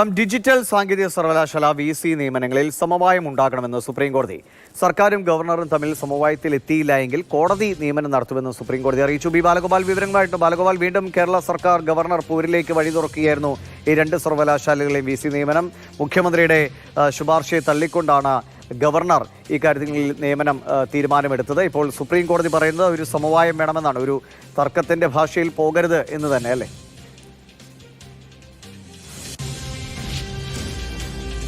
Digital സാങ്കേതിക സർവകലാശാല VC നിയമനങ്ങളിൽ സമവായം ഉണ്ടാകണമെന്ന് സുപ്രീംകോടതി. സർക്കാരും ഗവർണറും തമ്മിൽ സമവായത്തിൽ എത്തിയില്ല എങ്കിൽ കോടതി നിയമനം നടത്തുമെന്ന് സുപ്രീംകോടതി അറിയിച്ചു. ബി ബാലഗോപാൽ വിവരങ്ങളായിട്ട്. ബാലഗോപാൽ, വീണ്ടും കേരള സർക്കാർ ഗവർണർ പോരിലേക്ക് വഴി തുറക്കുകയായിരുന്നു. ഈ രണ്ട് സർവകലാശാലകളിലെയും VC നിയമനം മുഖ്യമന്ത്രിയുടെ ശുപാർശയെ തള്ളിക്കൊണ്ടാണ് ഗവർണർ ഇക്കാര്യത്തിൽ നിയമനം തീരുമാനമെടുത്തത്. ഇപ്പോൾ സുപ്രീംകോടതി പറയുന്നത് ഒരു സമവായം വേണമെന്നാണ്, ഒരു തർക്കത്തിന്റെ ഭാഷയിൽ പോകരുത് എന്ന് തന്നെ, അല്ലേ?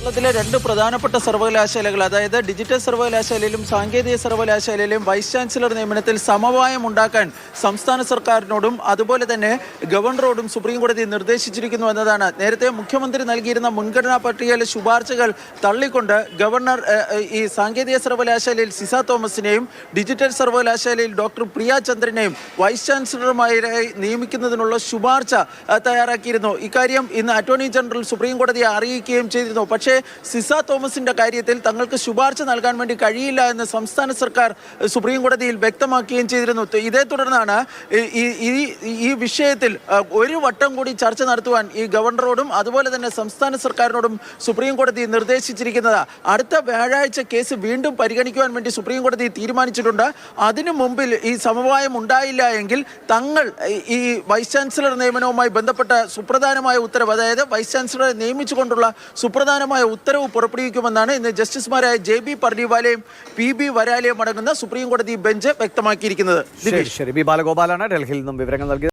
കേരളത്തിലെ രണ്ട് പ്രധാനപ്പെട്ട സർവകലാശാലകൾ, അതായത് ഡിജിറ്റൽ സർവകലാശാലയിലും സാങ്കേതിക സർവകലാശാലയിലും വൈസ് ചാൻസലർ നിയമനത്തിൽ സമവായം ഉണ്ടാക്കാൻ സംസ്ഥാന സർക്കാരിനോടും അതുപോലെ തന്നെ ഗവർണറോടും സുപ്രീംകോടതി നിർദ്ദേശിച്ചിരിക്കുന്നു എന്നതാണ്. നേരത്തെ മുഖ്യമന്ത്രി നൽകിയിരുന്ന മുൻഗണനാ പട്ടികയിലെ ശുപാർശകൾ തള്ളിക്കൊണ്ട് ഗവർണർ ഈ സാങ്കേതിക സർവകലാശാലയിൽ സിസ തോമസിനെയും ഡിജിറ്റൽ സർവകലാശാലയിൽ ഡോക്ടർ പ്രിയ ചന്ദ്രനെയും വൈസ് ചാൻസലർമാരായി നിയമിക്കുന്നതിനുള്ള ശുപാർശ തയ്യാറാക്കിയിരുന്നു. ഇക്കാര്യം ഇന്ന് അറ്റോർണി ജനറൽ സുപ്രീംകോടതിയെ അറിയിക്കുകയും ചെയ്തിരുന്നു. പക്ഷേ സിസ തോമസിന്റെ കാര്യത്തിൽ തങ്ങൾക്ക് ശുപാർശ നൽകാൻ വേണ്ടി കഴിയില്ല എന്ന് സംസ്ഥാന സർക്കാർ സുപ്രീംകോടതിയിൽ വ്യക്തമാക്കുകയും ചെയ്തിരുന്നു. ഇതേ തുടർന്നാണ് ഈ വിഷയത്തിൽ ഒരു വട്ടം കൂടി ചർച്ച നടത്തുവാൻ ഈ ഗവർണറോടും അതുപോലെ തന്നെ സംസ്ഥാന സർക്കാരിനോടും സുപ്രീംകോടതി നിർദ്ദേശിച്ചിരിക്കുന്നത്. അടുത്ത വ്യാഴാഴ്ച കേസ് വീണ്ടും പരിഗണിക്കുവാൻ വേണ്ടി സുപ്രീംകോടതി തീരുമാനിച്ചിട്ടുണ്ട്. അതിനു മുമ്പിൽ ഈ സമവായം ഉണ്ടായില്ല എങ്കിൽ തങ്ങൾ ഈ വൈസ് ചാൻസലർ നിയമനവുമായി ബന്ധപ്പെട്ട സുപ്രധാനമായ ഉത്തരവ്, അതായത് വൈസ് ചാൻസലറെ നിയമിച്ചുകൊണ്ടുള്ള സുപ്രധാനമായ ഉത്തരവ് പുറപ്പെടുവിക്കുമെന്നാണ് ഇന്ന് ജസ്റ്റിസുമാരായ JB പർണിവാലയും PB വരാലയും അടങ്ങുന്ന സുപ്രീം കോടതി ബെഞ്ച് വ്യക്തമാക്കിയിരിക്കുന്നത്. ശരി, ബി ബാലഗോപാലാണ് ഡൽഹിയിൽ നിന്നും വിവരങ്ങൾ നൽകിയത്.